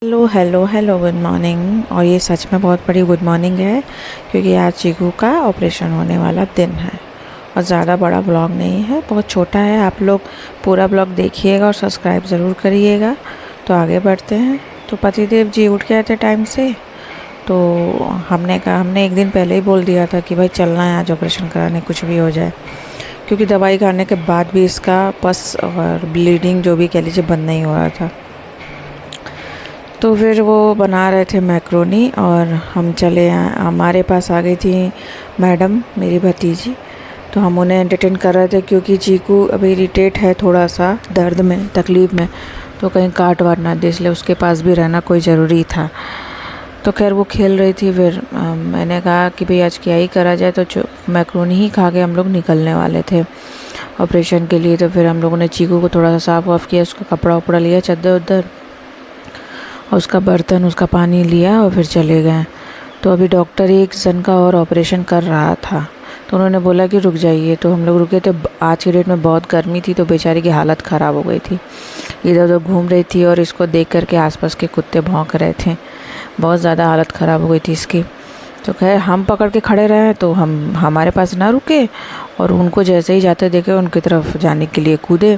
Hello hello hello good morning. और ये सच में बहुत बड़ी गुड मॉर्निंग है क्योंकि आज चीकू का ऑपरेशन होने वाला दिन है। और ज़्यादा बड़ा ब्लॉग नहीं है, बहुत छोटा है। आप लोग पूरा ब्लॉग देखिएगा और सब्सक्राइब ज़रूर करिएगा। तो आगे बढ़ते हैं। तो पतिदेव जी उठ गए थे टाइम से, तो हमने एक दिन पहले ही बोल दिया था कि भाई चलना है आज ऑपरेशन कराने, कुछ भी हो जाए, क्योंकि दवाई खाने के बाद भी इसका पस और ब्लीडिंग जो भी कह लीजिए बंद नहीं हो रहा था। तो फिर वो बना रहे थे मैक्रोनी और हम चले आए। हमारे पास आ गई थी मैडम, मेरी भतीजी। तो हम उन्हें एंटरटेन कर रहे थे क्योंकि चीकू अभी इरिटेट है थोड़ा सा, दर्द में, तकलीफ़ में, तो कहीं काट वाट ना दे, इसलिए उसके पास भी रहना कोई ज़रूरी था। तो खैर वो खेल रही थी। फिर मैंने कहा कि भाई आज क्या ही करा जाए, तो मैक्रोनी ही खा के हम लोग निकलने वाले थे ऑपरेशन के लिए। तो फिर हम लोगों ने चीकू को थोड़ा सा साफ़ वाफ़ किया, उसका कपड़ा उपड़ा लिया, चद्दर उद्दर, और उसका बर्तन, उसका पानी लिया और फिर चले गए। तो अभी डॉक्टर एक जन का और ऑपरेशन कर रहा था, तो उन्होंने बोला कि रुक जाइए। तो हम लोग रुके। तो आज के डेट में बहुत गर्मी थी, तो बेचारी की हालत ख़राब हो गई थी, इधर उधर घूम रही थी और इसको देख कर के आसपास के कुत्ते भौंक रहे थे। बहुत ज़्यादा हालत ख़राब हो गई थी इसकी। तो खैर हम पकड़ के खड़े रहे, तो हम हमारे पास ना रुके और उनको जैसे ही जाते देखे उनकी तरफ जाने के लिए कूदे।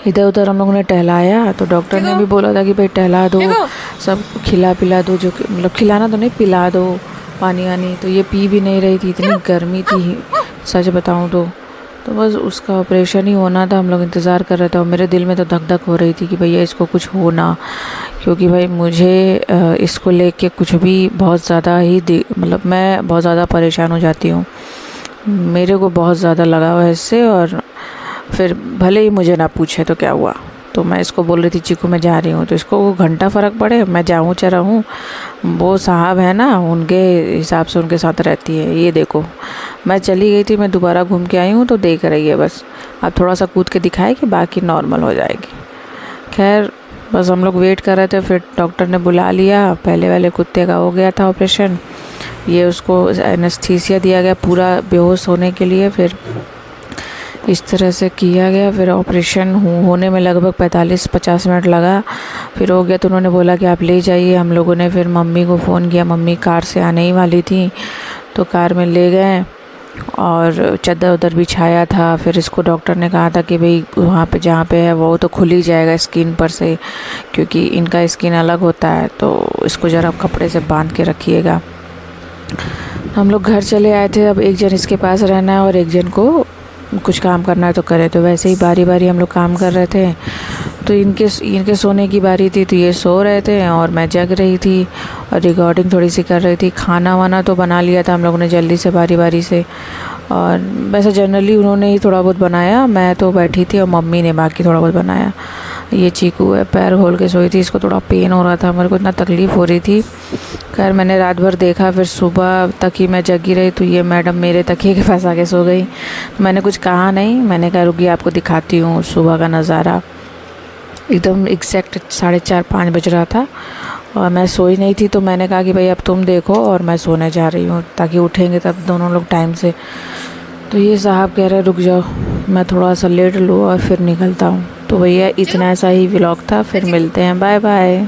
इधर उधर हम लोगों ने टहलाया। तो डॉक्टर ने भी बोला था कि भाई टहला दो, सब खिला पिला दो, जो मतलब खिलाना तो नहीं, पिला दो पानी वानी। तो ये पी भी नहीं रही थी, इतनी गर्मी थी सच बताऊं तो बस उसका ऑपरेशन ही होना था। हम लोग इंतज़ार कर रहे थे और मेरे दिल में तो धक धक हो रही थी कि भैया इसको कुछ हो ना, क्योंकि भाई मुझे इसको लेके कुछ भी बहुत ज़्यादा ही मतलब मैं बहुत ज़्यादा परेशान हो जाती हूँ। मेरे को बहुत ज़्यादा लगाव है इससे। और फिर भले ही मुझे ना पूछे तो क्या हुआ, तो मैं इसको बोल रही थी चीकू मैं जा रही हूँ, तो इसको वो घंटा फ़र्क पड़े, मैं जाऊँ चाहे रहूँ, वो साहब है ना, उनके हिसाब से उनके साथ रहती है। ये देखो मैं चली गई थी, मैं दोबारा घूम के आई हूँ, तो देख रही है बस। अब थोड़ा सा कूद के दिखाएगी, बाकी नॉर्मल हो जाएगी। खैर बस हम लोग वेट कर रहे थे। फिर डॉक्टर ने बुला लिया। पहले वाले कुत्ते का हो गया था ऑपरेशन, ये उसको एनेस्थीसिया दिया गया पूरा बेहोश होने के लिए। फिर इस तरह से किया गया। फिर ऑपरेशन होने में लगभग 45-50 मिनट लगा। फिर हो गया तो उन्होंने बोला कि आप ले जाइए। हम लोगों ने फिर मम्मी को फ़ोन किया, मम्मी कार से आने ही वाली थी, तो कार में ले गए और चादर उधर बिछाया था। फिर इसको डॉक्टर ने कहा था कि भाई वहाँ पे जहाँ पे है वो तो खुल ही जाएगा स्किन पर से, क्योंकि इनका स्किन अलग होता है, तो इसको ज़रा कपड़े से बांध के रखिएगा। हम लोग घर चले आए थे। अब एक जन इसके पास रहना है और एक जन को कुछ काम करना है तो करे। तो वैसे ही बारी बारी हम लोग काम कर रहे थे। तो इनके सोने की बारी थी, तो ये सो रहे थे और मैं जग रही थी और रिकॉर्डिंग थोड़ी सी कर रही थी। खाना वाना तो बना लिया था हम लोगों ने जल्दी से, बारी बारी से। और वैसे जनरली उन्होंने ही थोड़ा बहुत बनाया, मैं तो बैठी थी और मम्मी ने बाकी थोड़ा बहुत बनाया। ये चीकू है, पैर खोल के सोई थी, इसको थोड़ा पेन हो रहा था, मेरे को इतना तकलीफ़ हो रही थी। खैर मैंने रात भर देखा, फिर सुबह तक ही मैं जगी रही। तो ये मैडम मेरे तकिए के पास आके सो गई। तो मैंने कुछ कहा नहीं, मैंने कहा रुकिए आपको दिखाती हूँ सुबह का नज़ारा। एकदम एग्जैक्ट 4:30-5 बज रहा था और मैं सोई नहीं थी। तो मैंने कहा कि भाई अब तुम देखो और मैं सोने जा रही हूँ, ताकि उठेंगे तब दोनों लोग टाइम से। तो ये साहब कह रहे रुक जाओ, मैं थोड़ा सा लेट लूँ और फिर निकलता हूँ। तो भैया इतना सा ही व्लॉग था, फिर मिलते हैं, बाय बाय।